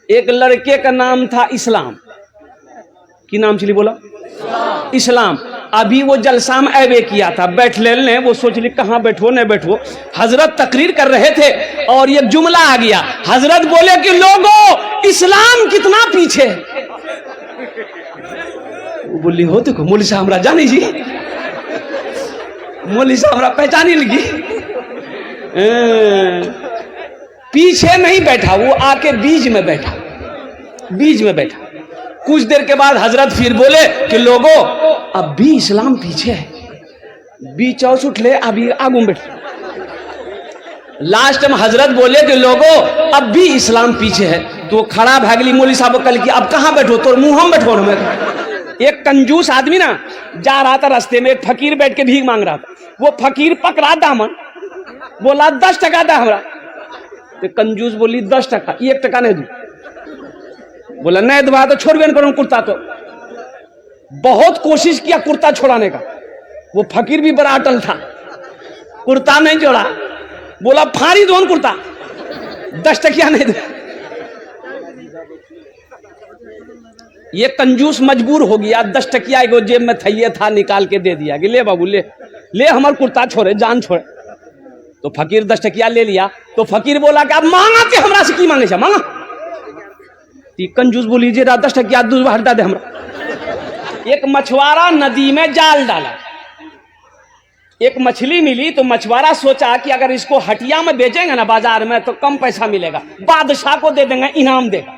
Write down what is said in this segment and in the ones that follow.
एक लड़के का नाम था इस्लाम। की नाम चली बोला? इस्लाम। अभी वो जलसा में ऐबे किया था, बैठ ले, वो सोच ली कहाँ बैठो न बैठो। हजरत तकरीर कर रहे थे और एक जुमला आ गया। हजरत बोले कि लोगों इस्लाम कितना पीछे है। वो बोली हो देखो मौलवी साहब हमरा जानी जी, मौलवी साहब हमरा पहचानी लगी। पीछे नहीं बैठा, वो आके बीच में बैठा, बीच में बैठा। कुछ देर के बाद हजरत फिर बोले कि लोगों अब भी इस्लाम पीछे है। बीच और उठ ले, अभी आगू बैठ। लास्ट में हजरत बोले कि लोगों अब भी इस्लाम पीछे है। तो खड़ा भागली मौलवी साहब कल की, अब कहां बैठो? तो मुंह हम बैठो ना। एक कंजूस आदमी ना जा रहा था रास्ते में, एक फकीर बैठ के भीख मांग रहा था। वो फकीर पकड़ा दामन, बोला 10 टका दा हमरा। तो कंजूस बोली 10 टका, 1 टका नहीं दू। बोला नहीं दबा तो छोड़ भी करूं कुर्ता। तो बहुत कोशिश किया कुर्ता छोड़ाने का, वो फकीर भी बड़ा अटल था, कुर्ता नहीं छोड़ा। बोला फाड़ी दो कुर्ता, 10 टकिया नहीं दे। ये कंजूस मजबूर हो गया, 10 टकिया एगो जेब में थैये था निकाल के दे दिया कि ले बाबू ले ले, हमार कुर्ता छोड़े, जान छोड़े। तो फकीर 10 टकिया ले लिया। तो फकीर बोला कि अब मांगा के हमरा से की मांगे छे मांगा। कंजूस बोली जे 10 टकिया दूध हटा दे हमरा। एक मछुआरा नदी में जाल डाला, एक मछली मिली। तो मछुआरा सोचा कि अगर इसको हटिया में बेचेंगे ना बाजार में तो कम पैसा मिलेगा, बादशाह को दे देंगे, इनाम देगा।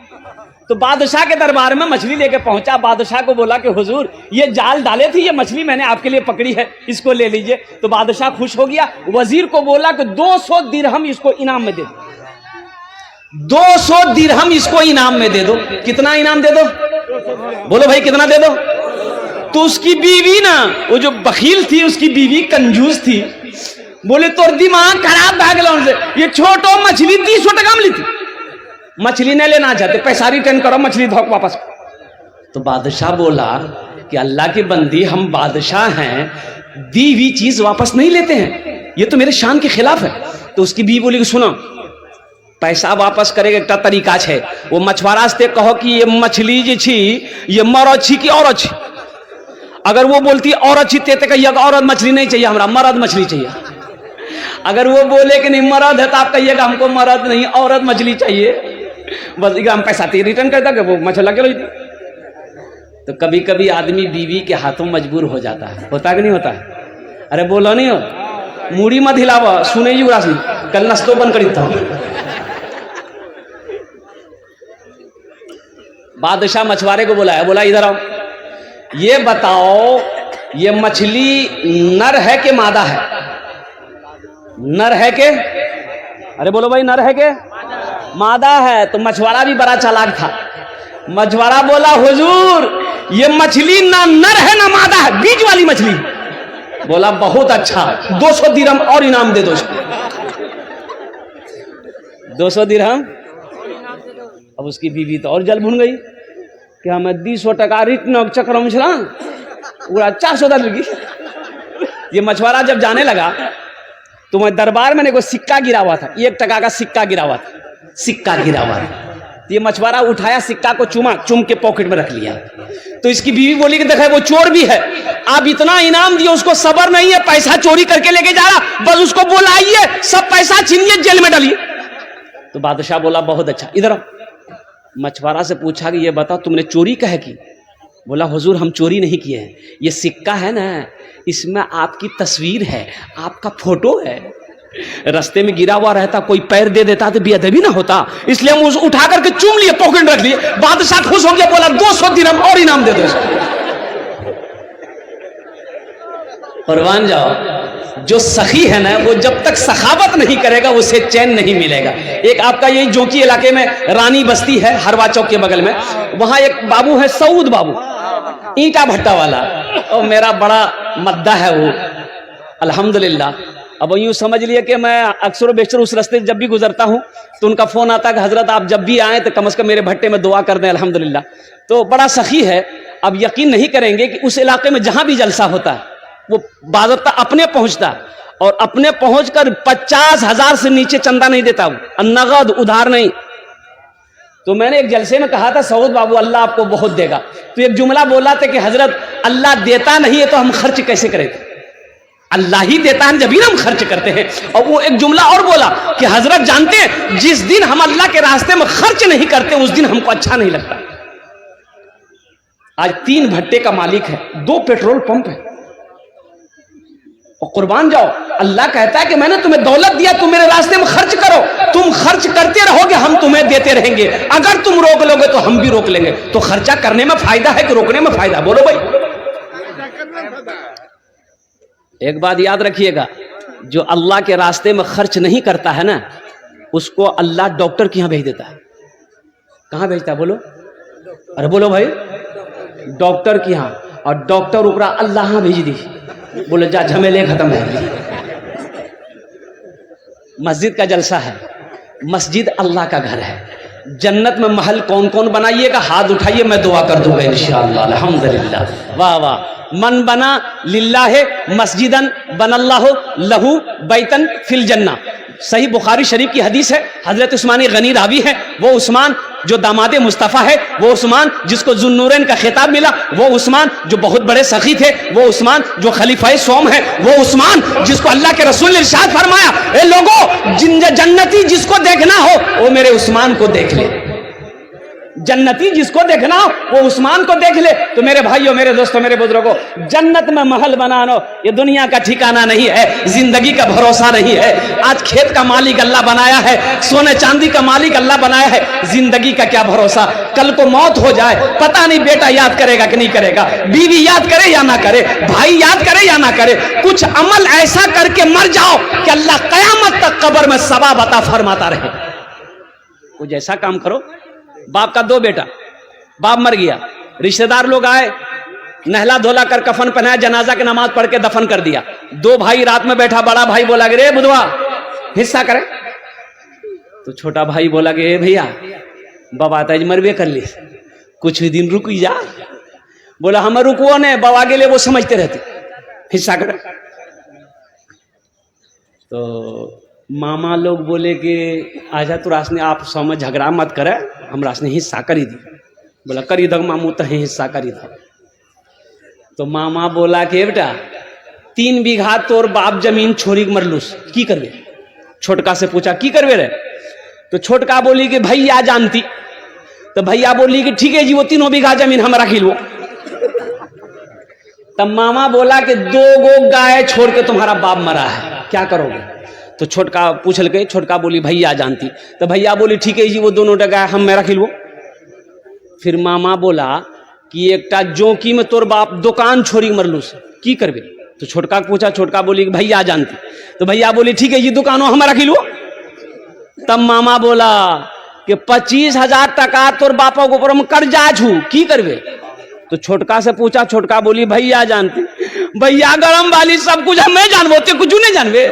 तो बादशाह के दरबार में मछली लेके पहुंचा। बादशाह को बोला कि हुजूर ये जाल डाले थे, ये मछली मैंने आपके लिए पकड़ी है, इसको ले लीजिए। तो बादशाह खुश हो गया। वजीर को बोला कि 200 दिरहम इसको इनाम में दे दो, 200 दिरहम इसको इनाम में दे दो। कितना इनाम दे दो? बोलो भाई कितना दे दो? तो उसकी बीवी ना, वो जो बखील थी उसकी बीवी कंजूस थी, बोले तोर दिमाग खराब भाग से, ये छोटो मछली 300 टका में ली थी, मछली नहीं लेना चाहते, पैसा रिटर्न करो, मछली धोक वापस। तो बादशाह बोला कि अल्लाह की बंदी हम बादशाह हैं, दी हुई चीज वापस नहीं लेते हैं, ये तो मेरे शान के खिलाफ है। तो उसकी बीवी बोली कि सुनो पैसा वापस करेगा एक तरीका है। वो मछुआरा से कहो कि ये मछली जी छी ये मर अच्छी की और अच्छी। अगर वो बोलती और अच्छी ते कहिए औरत मछली नहीं चाहिए, हमरा मर्द मछली चाहिए। अगर वो बोले कि नहीं मर्द है तो आप कहिएगा हमको मर्द नहीं औरत मछली चाहिए, बस हम पैसा रिटर्न कर देंगे, वो मछला के लो। तो कभी कभी आदमी बीवी के हाथों मजबूर हो जाता है, होता कि नहीं होता है? अरे बोलो नहीं हो, मूड़ी मत हिलावा, सुने युवराज कल नस्तो बंद करी था। बादशाह मछुआरे को बुलाया, बोला इधर आओ, ये बताओ ये मछली नर है कि मादा है? नर है के? अरे बोलो भाई नर है के मादा है? तो मछुआरा भी बड़ा चालाक था। मछुआरा बोला हुजूर ये मछली ना नर है ना मादा है, बीच वाली मछली। बोला बहुत अच्छा, 200 दिरहम और इनाम दे दो। 200 दिरहम। अब उसकी बीवी तो और जल भुन गई कि हमें 200 टका रिटर्न चक्र में छला 400 लगी। ये मछुआरा जब जाने लगा तो मैं दरबार में को सिक्का गिरा हुआ था, 1 टका का सिक्का गिरा हुआ था, सिक्का गिरा हुआ था। ये मछुआरा उठाया सिक्का को, चुम के पॉकेट में रख लिया। तो इसकी बीवी बोली कि देखा वो चोर भी है, आप इतना इनाम दिए उसको सबर नहीं है, पैसा चोरी करके लेके जा रहा, बस उसको बुलाइए, सब पैसा छीनिए, जेल में डालिए। तो बादशाह बोला बहुत अच्छा, इधर मछुआरा से पूछा कि ये बताओ तुमने चोरी कहे की? बोला हुजूर हम चोरी नहीं किए हैं, ये सिक्का है ना इसमें आपकी तस्वीर है, आपका फोटो है, रास्ते में गिरा हुआ रहता कोई पैर दे देता तो बेअदबी ना होता, इसलिए हम उसे उठा करके चूम लिए, पॉकेट रख लिए। बादशाह खुश हो गया, बोला 200 दिरहम और इनाम दे दो। परवान जाओ, जो सखी है ना वो जब तक सखावत नहीं करेगा उसे चैन नहीं मिलेगा। एक आपका यही जोकी इलाके में रानी बस्ती है, हरवा चौक के बगल में, वहां एक बाबू है सऊद बाबू, ईंटा भट्टा वाला, और मेरा बड़ा मद्दा है वो अल्हम्दुलिल्लाह। अब यूं समझ लिए कि मैं अक्सर बेशतर उस रास्ते जब भी गुजरता हूं तो उनका फोन आता है कि हजरत आप जब भी आए तो कम से कम मेरे भट्टे में दुआ कर दें अल्हम्दुलिल्लाह। तो बड़ा सखी है। अब यकीन नहीं करेंगे कि उस इलाके में जहां भी जलसा होता है वो बाज़ाब्ता अपने पहुंचता, और अपने पहुंचकर 50,000 से नीचे चंदा नहीं देता, वो नगद उधार नहीं, तो मैंने एक जलसे में कहा था, सऊद बाबू अल्लाह आपको बहुत देगा। तो एक जुमला बोला था कि हजरत अल्लाह देता नहीं है तो हम खर्च कैसे करें? अल्लाह ही देता है जब ही हम खर्च करते हैं। और वो एक जुमला और बोला कि हजरत जानते हैं जिस दिन हम अल्लाह के रास्ते में खर्च नहीं करते उस दिन हमको अच्छा नहीं लगता। आज 3 भट्टे का मालिक है, 2 पेट्रोल पंप है और कुर्बान जाओ। अल्लाह कहता है कि मैंने तुम्हें दौलत दिया, तुम मेरे रास्ते में खर्च करो। तुम खर्च करते रहोगे, हम तुम्हें देते रहेंगे। अगर तुम रोक लोगे तो हम भी रोक लेंगे। तो खर्चा करने में फायदा है कि रोकने में फायदा? बोलो भाई। एक बात याद रखिएगा, जो अल्लाह के रास्ते में खर्च नहीं करता है ना, उसको अल्लाह डॉक्टर के यहां भेज देता है। कहां भेजता है बोलो? अरे बोलो भाई, डॉक्टर के यहां। और डॉक्टर ऊपरा अल्लाह भेज दी, बोले जा झमेले खत्म है। मस्जिद का जलसा है, मस्जिद अल्लाह का घर है। जन्नत में महल कौन कौन बनाइएगा? हाथ उठाइए, मैं दुआ कर दूंगा इंशाअल्लाह। अल्हम्दुलिल्लाह, वाह वाह। मन बना लिल्लाह मस्जिदन बनल्लाहु लहू बैतन फिल जन्ना। सही बुखारी शरीफ की हदीस है। हजरत उस्मानी गनी रावी है। वो उस्मान जो दामादे मुस्तफ़ा है, वो उस्मान जिसको जुन्नूरैन का खिताब मिला, वो उस्मान जो बहुत बड़े सखी थे, वो उस्मान जो खलीफाए सोम है, वो उस्मान जिसको अल्लाह के रसूल ने इरशाद फरमाया, ए लोगों, जन्नती जिसको देखना हो वो मेरे उस्मान को देख ले। जन्नती जिसको देखना हो वो उस्मान को देख ले। तो मेरे भाइयों, मेरे दोस्तों, मेरे बुजुर्गों, जन्नत में महल बनाना ये दुनिया का ठिकाना नहीं है, जिंदगी का भरोसा नहीं है। आज खेत का मालिक अल्लाह बनाया है, सोने चांदी का मालिक अल्लाह बनाया है, जिंदगी का क्या भरोसा? कल को मौत हो जाए, पता नहीं बेटा याद करेगा कि नहीं करेगा, बीवी याद करे या ना करे, भाई याद करे या ना करे। कुछ अमल ऐसा करके मर जाओ कि अल्लाह कयामत तक कब्र में सवाब अता फरमाता रहे। कुछ ऐसा काम करो। बाप का 2 बेटा, बाप मर गया, रिश्तेदार लोग आए, नहला धोला कर कफन पहनाया, जनाजा की नमाज पढ़ के दफन कर दिया। 2 भाई रात में बैठा, बड़ा भाई बोला कि रे बुधवा हिस्सा करे। तो छोटा भाई बोला कि भैया बाबा ताज मरबे कर ली, कुछ दिन रुक जा। बोला हम रुको ने, बाबा के लिए वो समझते रहते, हिस्सा करे। तो मामा लोग बोले कि आजा तो रासने आप समझ झगड़ा मत करे, हम रासने हिस्सा करी दी। बोला करी दो मामू, तो हिस्सा करी दो। तो मामा बोला कि बेटा 3 बीघा तोर बाप जमीन छोड़ी मरलूस, की करवे? छोटका से पूछा की करवे रे? तो छोटका बोली कि भैया जानती। तो भैया बोली कि ठीक है जी, वो 3 बीघा जमीन हम रखी लो। तब मामा बोला कि 2 गो गाय छोड़ के तुम्हारा बाप मरा है, क्या करोगे? तो छोटका पूछ लगे, छोटका बोली भैया जानती। तो भैया बोली ठीक है जी, वो दोनों गाय हम मैं रखी लो। फिर मामा बोला कि एकटा जोकी में तोर बाप दुकान छोड़ी मरलूस, की करबे? तो छोटका पूछा, छोटका बोली भैया जानती। तो भैया बोली ठीक है जी, दुकानों हम रखी लो। तब मामा बोला कि 25,000 टका तोर बापा के ऊपर हम कर्जा छू, की करबे? तो छोटका से पूछा, छोटका बोली भैया जानती। भैया गरम वाली सब कुछ हमें जानबो, ते कुछ नहीं जानबे।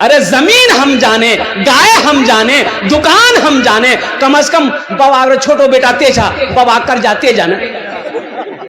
अरे जमीन हम जाने, गाय हम जाने, दुकान हम जाने, कम से कम बाबा छोटो बेटा तेजा बाबा कर जाते जाने।